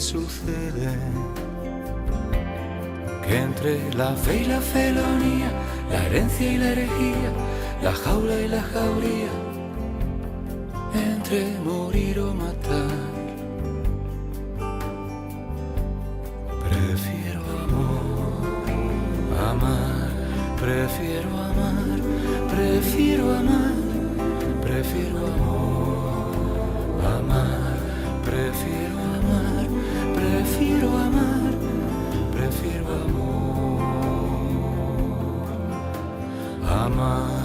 sucede, que entre la fe y la felonía, la herencia y la herejía, la jaula y la jauría, entre morir o matar, prefiero amar, prefiero amar, prefiero amar, prefiero amar, prefiero amar, prefiero amar, prefiero amar.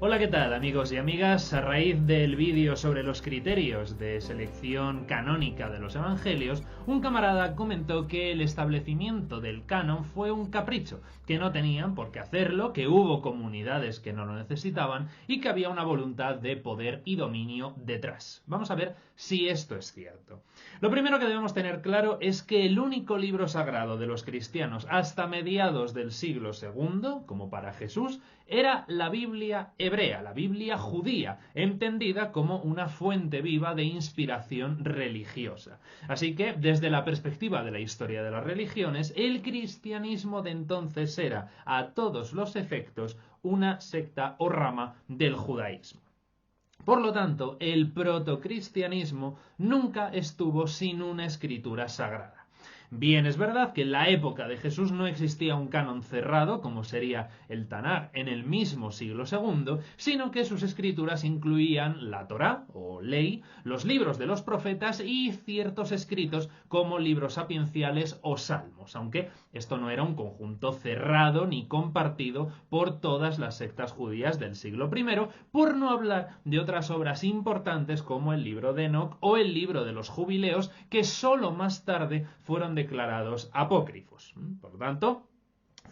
Hola, ¿qué tal, amigos y amigas? A raíz del vídeo sobre los criterios de selección canónica de los evangelios, un camarada comentó que el establecimiento del canon fue un capricho, que no tenían por qué hacerlo, que hubo comunidades que no lo necesitaban y que había una voluntad de poder y dominio detrás. Vamos a ver si esto es cierto. Lo primero que debemos tener claro es que el único libro sagrado de los cristianos hasta mediados del siglo II, como para Jesús, era la Biblia hebrea, la Biblia judía, entendida como una fuente viva de inspiración religiosa. Así que, desde la perspectiva de la historia de las religiones, el cristianismo de entonces era, a todos los efectos, una secta o rama del judaísmo. Por lo tanto, el protocristianismo nunca estuvo sin una escritura sagrada. Bien, es verdad que en la época de Jesús no existía un canon cerrado, como sería el Tanaj en el mismo siglo II, sino que sus escrituras incluían la Torá, o ley, los libros de los profetas y ciertos escritos como libros sapienciales o salmos, aunque esto no era un conjunto cerrado ni compartido por todas las sectas judías del siglo I, por no hablar de otras obras importantes como el libro de Enoc o el libro de los Jubileos, que solo más tarde fueron declarados apócrifos. Por lo tanto,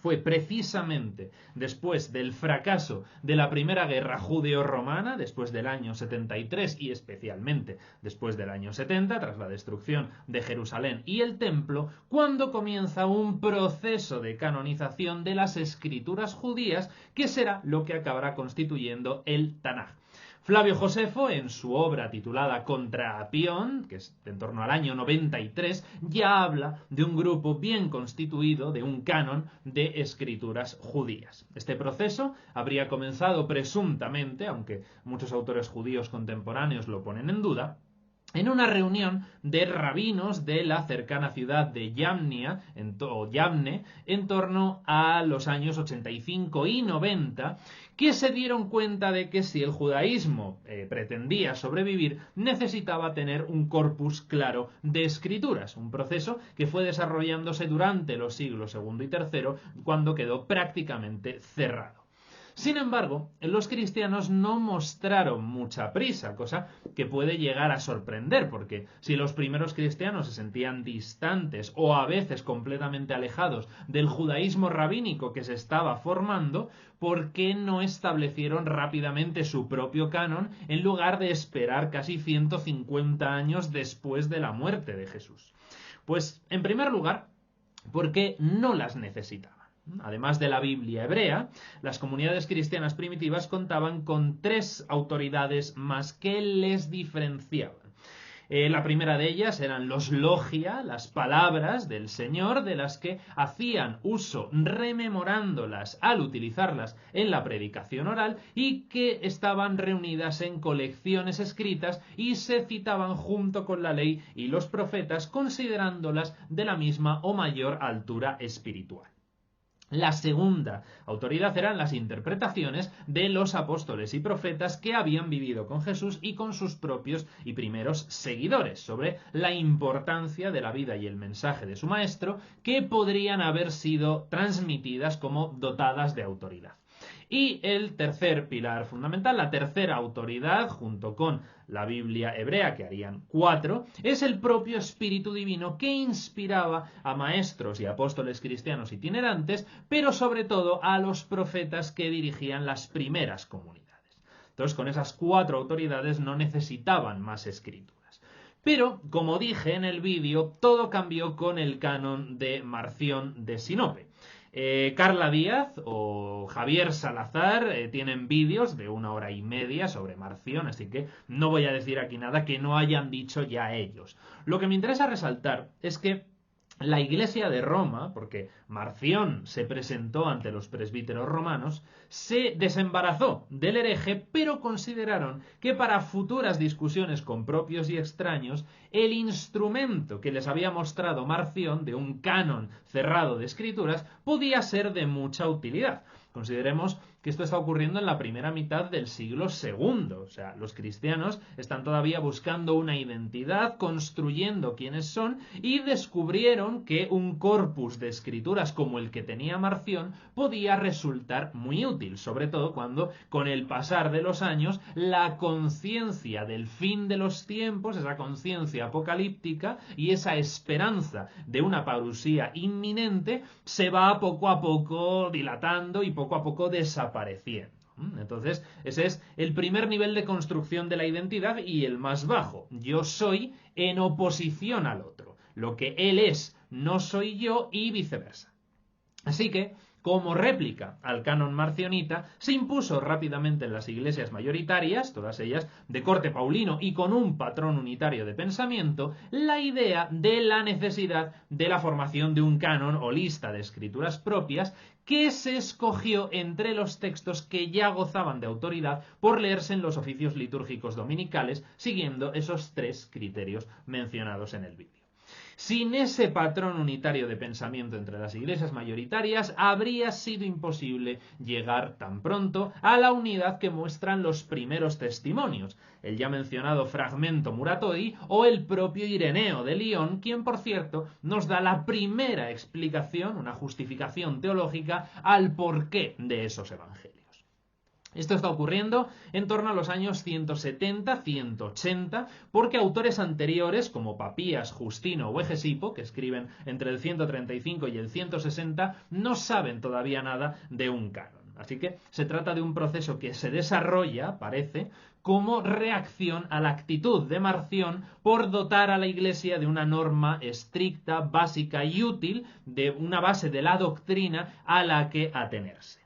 fue precisamente después del fracaso de la Primera Guerra Judeo-Romana, después del año 73 y especialmente después del año 70, tras la destrucción de Jerusalén y el Templo, cuando comienza un proceso de canonización de las escrituras judías, que será lo que acabará constituyendo el Tanaj. Flavio Josefo, en su obra titulada Contra Apión, que es en torno al año 93, ya habla de un grupo bien constituido, de un canon de escrituras judías. Este proceso habría comenzado presuntamente, aunque muchos autores judíos contemporáneos lo ponen en duda, en una reunión de rabinos de la cercana ciudad de Yamne, en torno a los años 85 y 90, que se dieron cuenta de que si el judaísmo pretendía sobrevivir, necesitaba tener un corpus claro de escrituras, un proceso que fue desarrollándose durante los siglos II y III, cuando quedó prácticamente cerrado. Sin embargo, los cristianos no mostraron mucha prisa, cosa que puede llegar a sorprender, porque si los primeros cristianos se sentían distantes o a veces completamente alejados del judaísmo rabínico que se estaba formando, ¿por qué no establecieron rápidamente su propio canon en lugar de esperar casi 150 años después de la muerte de Jesús? Pues, en primer lugar, porque no las necesitaban. Además de la Biblia hebrea, las comunidades cristianas primitivas contaban con 3 autoridades más que les diferenciaban. La primera de ellas eran los logia, las palabras del Señor, de las que hacían uso rememorándolas al utilizarlas en la predicación oral y que estaban reunidas en colecciones escritas y se citaban junto con la ley y los profetas, considerándolas de la misma o mayor altura espiritual. La segunda autoridad eran las interpretaciones de los apóstoles y profetas que habían vivido con Jesús y con sus propios y primeros seguidores sobre la importancia de la vida y el mensaje de su maestro, que podrían haber sido transmitidas como dotadas de autoridad. Y el tercer pilar fundamental, la tercera autoridad, junto con la Biblia hebrea, que harían 4, es el propio Espíritu Divino que inspiraba a maestros y apóstoles cristianos itinerantes, pero sobre todo a los profetas que dirigían las primeras comunidades. Entonces, con esas 4 autoridades no necesitaban más escrituras. Pero, como dije en el vídeo, todo cambió con el canon de Marción de Sinope. Carla Díaz o Javier Salazar tienen vídeos de 1 hora y media sobre Marción, así que no voy a decir aquí nada que no hayan dicho ya ellos. Lo que me interesa resaltar es que la Iglesia de Roma, porque Marción se presentó ante los presbíteros romanos, se desembarazó del hereje, pero consideraron que para futuras discusiones con propios y extraños, el instrumento que les había mostrado Marción de un canon cerrado de escrituras podía ser de mucha utilidad. Consideremos que esto está ocurriendo en la primera mitad del siglo II. O sea, los cristianos están todavía buscando una identidad, construyendo quiénes son, y descubrieron que un corpus de escrituras como el que tenía Marción podía resultar muy útil, sobre todo cuando, con el pasar de los años, la conciencia del fin de los tiempos, esa conciencia apocalíptica y esa esperanza de una parusía inminente, se va poco a poco dilatando y poco a poco desapareciendo. Entonces, ese es el primer nivel de construcción de la identidad y el más bajo. Yo soy en oposición al otro. Lo que él es, no soy yo y viceversa. Así que, como réplica al canon marcionita, se impuso rápidamente en las iglesias mayoritarias, todas ellas de corte paulino y con un patrón unitario de pensamiento, la idea de la necesidad de la formación de un canon o lista de escrituras propias que se escogió entre los textos que ya gozaban de autoridad por leerse en los oficios litúrgicos dominicales, siguiendo esos 3 criterios mencionados en el vídeo. Sin ese patrón unitario de pensamiento entre las iglesias mayoritarias, habría sido imposible llegar tan pronto a la unidad que muestran los primeros testimonios, el ya mencionado fragmento Muratoi o el propio Ireneo de Lyon, quien, por cierto, nos da la primera explicación, una justificación teológica al porqué de esos evangelios. Esto está ocurriendo en torno a los años 170-180, porque autores anteriores, como Papías, Justino o Hegesipo, que escriben entre el 135 y el 160, no saben todavía nada de un canon. Así que se trata de un proceso que se desarrolla, parece, como reacción a la actitud de Marción por dotar a la Iglesia de una norma estricta, básica y útil, de una base de la doctrina a la que atenerse.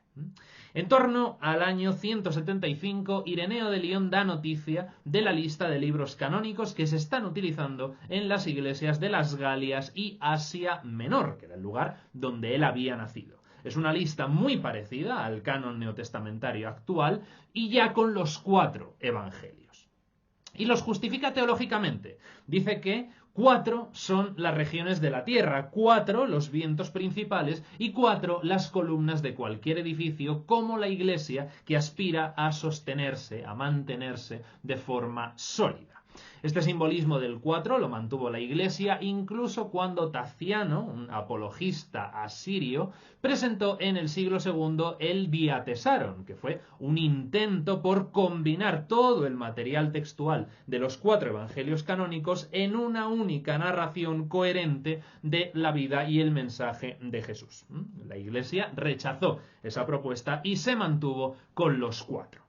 En torno al año 175, Ireneo de Lyon da noticia de la lista de libros canónicos que se están utilizando en las iglesias de las Galias y Asia Menor, que era el lugar donde él había nacido. Es una lista muy parecida al canon neotestamentario actual y ya con los 4 evangelios. Y los justifica teológicamente. Dice que 4 son las regiones de la tierra, 4 los vientos principales y 4 las columnas de cualquier edificio, como la iglesia que aspira a sostenerse, a mantenerse de forma sólida. Este simbolismo del 4 lo mantuvo la Iglesia incluso cuando Taciano, un apologista asirio, presentó en el siglo II el Diatesaron, que fue un intento por combinar todo el material textual de los 4 evangelios canónicos en una única narración coherente de la vida y el mensaje de Jesús. La Iglesia rechazó esa propuesta y se mantuvo con los 4.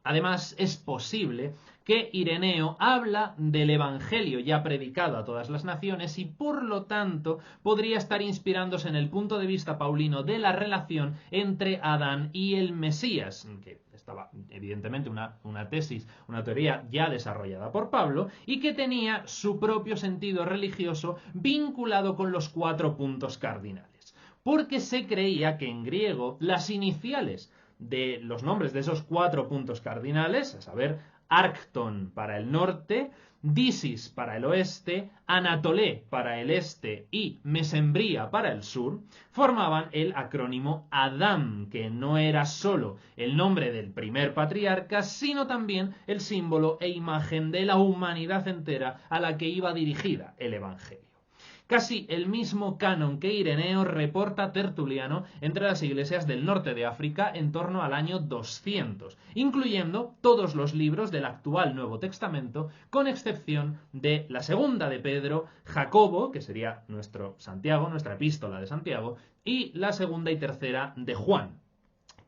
Además, es posible que Ireneo habla del evangelio ya predicado a todas las naciones y, por lo tanto, podría estar inspirándose en el punto de vista paulino de la relación entre Adán y el Mesías, que estaba evidentemente una tesis, una teoría ya desarrollada por Pablo y que tenía su propio sentido religioso vinculado con los 4 puntos cardinales. Porque se creía que en griego las iniciales de los nombres de esos 4 puntos cardinales, a saber, Arcton para el norte, Disis para el oeste, Anatolé para el este y Mesembría para el sur, formaban el acrónimo Adam, que no era solo el nombre del primer patriarca, sino también el símbolo e imagen de la humanidad entera a la que iba dirigida el evangelio. Casi el mismo canon que Ireneo reporta Tertuliano entre las iglesias del norte de África en torno al año 200, incluyendo todos los libros del actual Nuevo Testamento, con excepción de la segunda de Pedro, Jacobo, que sería nuestro Santiago, nuestra epístola de Santiago, y la segunda y tercera de Juan,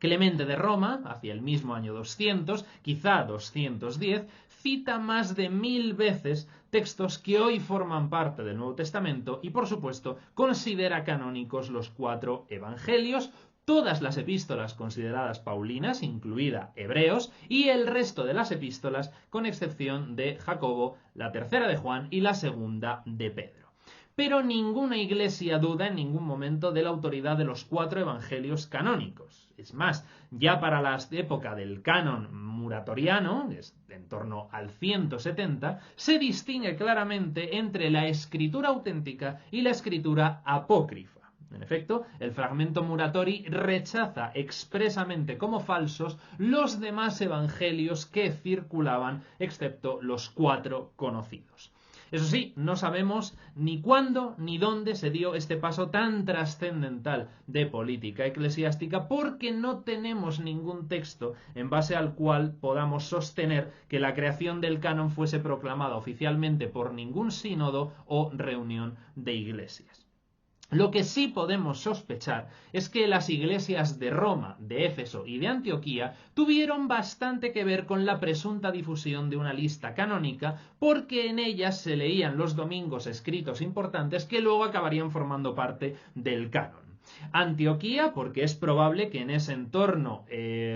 Clemente de Roma, hacia el mismo año 200, quizá 210, cita más de 1000 veces textos que hoy forman parte del Nuevo Testamento y, por supuesto, considera canónicos los 4 evangelios, todas las epístolas consideradas paulinas, incluida Hebreos, y el resto de las epístolas, con excepción de Jacobo, la tercera de Juan y la segunda de Pedro. Pero ninguna iglesia duda en ningún momento de la autoridad de los 4 evangelios canónicos. Es más, ya para la época del canon muratoriano, en torno al 170, se distingue claramente entre la escritura auténtica y la escritura apócrifa. En efecto, el fragmento Muratori rechaza expresamente como falsos los demás evangelios que circulaban, excepto los 4 conocidos. Eso sí, no sabemos ni cuándo ni dónde se dio este paso tan trascendental de política eclesiástica, porque no tenemos ningún texto en base al cual podamos sostener que la creación del canon fuese proclamada oficialmente por ningún sínodo o reunión de iglesias. Lo que sí podemos sospechar es que las iglesias de Roma, de Éfeso y de Antioquía tuvieron bastante que ver con la presunta difusión de una lista canónica, porque en ellas se leían los domingos escritos importantes que luego acabarían formando parte del canon. Antioquía, porque es probable que en ese entorno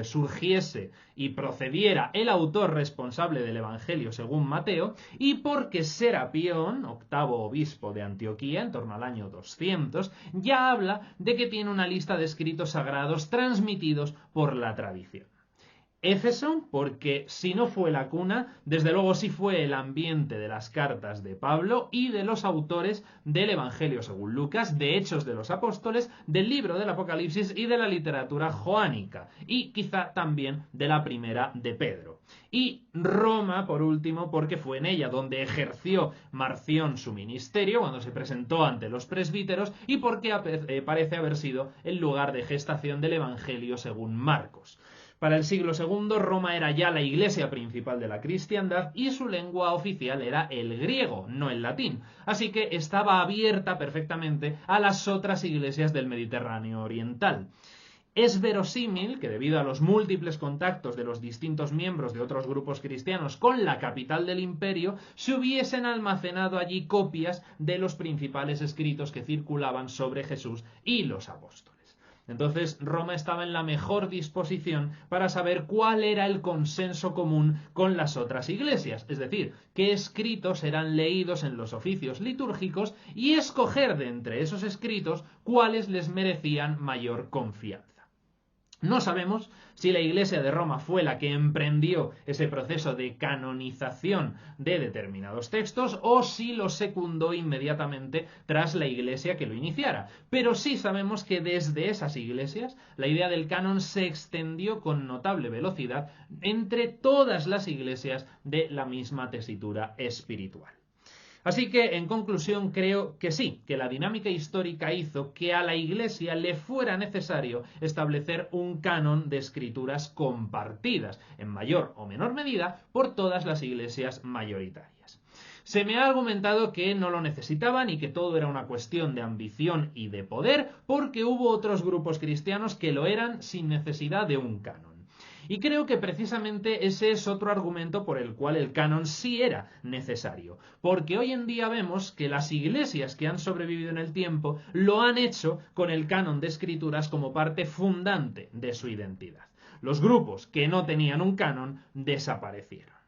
surgiese y procediera el autor responsable del Evangelio según Mateo, y porque Serapión, octavo obispo de Antioquía, en torno al año 200, ya habla de que tiene una lista de escritos sagrados transmitidos por la tradición. Éfeso, porque si no fue la cuna, desde luego sí fue el ambiente de las cartas de Pablo y de los autores del Evangelio según Lucas, de Hechos de los Apóstoles, del libro del Apocalipsis y de la literatura joánica, y quizá también de la primera de Pedro. Y Roma, por último, porque fue en ella donde ejerció Marción su ministerio, cuando se presentó ante los presbíteros, y porque parece haber sido el lugar de gestación del Evangelio según Marcos. Para el siglo II, Roma era ya la iglesia principal de la cristiandad y su lengua oficial era el griego, no el latín, así que estaba abierta perfectamente a las otras iglesias del Mediterráneo oriental. Es verosímil que, debido a los múltiples contactos de los distintos miembros de otros grupos cristianos con la capital del imperio, se hubiesen almacenado allí copias de los principales escritos que circulaban sobre Jesús y los apóstoles. Entonces, Roma estaba en la mejor disposición para saber cuál era el consenso común con las otras iglesias, es decir, qué escritos eran leídos en los oficios litúrgicos y escoger de entre esos escritos cuáles les merecían mayor confianza. No sabemos si la Iglesia de Roma fue la que emprendió ese proceso de canonización de determinados textos o si lo secundó inmediatamente tras la Iglesia que lo iniciara. Pero sí sabemos que desde esas iglesias la idea del canon se extendió con notable velocidad entre todas las iglesias de la misma tesitura espiritual. Así que, en conclusión, creo que sí, que la dinámica histórica hizo que a la Iglesia le fuera necesario establecer un canon de escrituras compartidas, en mayor o menor medida, por todas las iglesias mayoritarias. Se me ha argumentado que no lo necesitaban y que todo era una cuestión de ambición y de poder, porque hubo otros grupos cristianos que lo eran sin necesidad de un canon. Y creo que precisamente ese es otro argumento por el cual el canon sí era necesario, porque hoy en día vemos que las iglesias que han sobrevivido en el tiempo lo han hecho con el canon de escrituras como parte fundante de su identidad. Los grupos que no tenían un canon desaparecieron.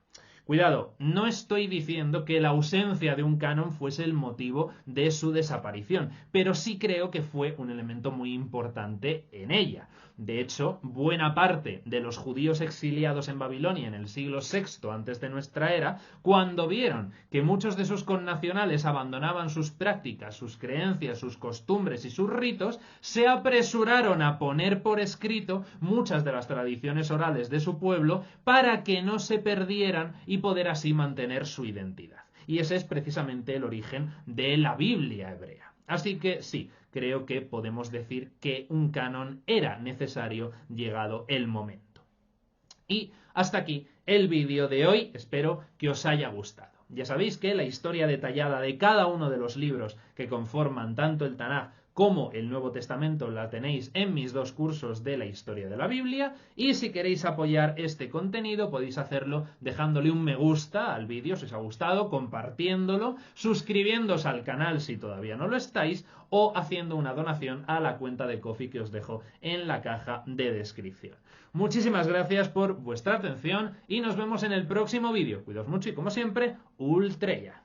Cuidado, no estoy diciendo que la ausencia de un canon fuese el motivo de su desaparición, pero sí creo que fue un elemento muy importante en ella. De hecho, buena parte de los judíos exiliados en Babilonia en el siglo VI antes de nuestra era, cuando vieron que muchos de sus connacionales abandonaban sus prácticas, sus creencias, sus costumbres y sus ritos, se apresuraron a poner por escrito muchas de las tradiciones orales de su pueblo para que no se perdieran y poder así mantener su identidad. Y ese es precisamente el origen de la Biblia hebrea. Así que sí, creo que podemos decir que un canon era necesario llegado el momento. Y hasta aquí el vídeo de hoy, espero que os haya gustado. Ya sabéis que la historia detallada de cada uno de los libros que conforman tanto el Tanaj como el Nuevo Testamento la tenéis en mis 2 cursos de la historia de la Biblia, y si queréis apoyar este contenido podéis hacerlo dejándole un me gusta al vídeo si os ha gustado, compartiéndolo, suscribiéndoos al canal si todavía no lo estáis, o haciendo una donación a la cuenta de Ko-fi que os dejo en la caja de descripción. Muchísimas gracias por vuestra atención y nos vemos en el próximo vídeo. Cuidaos mucho y como siempre, Ultrella.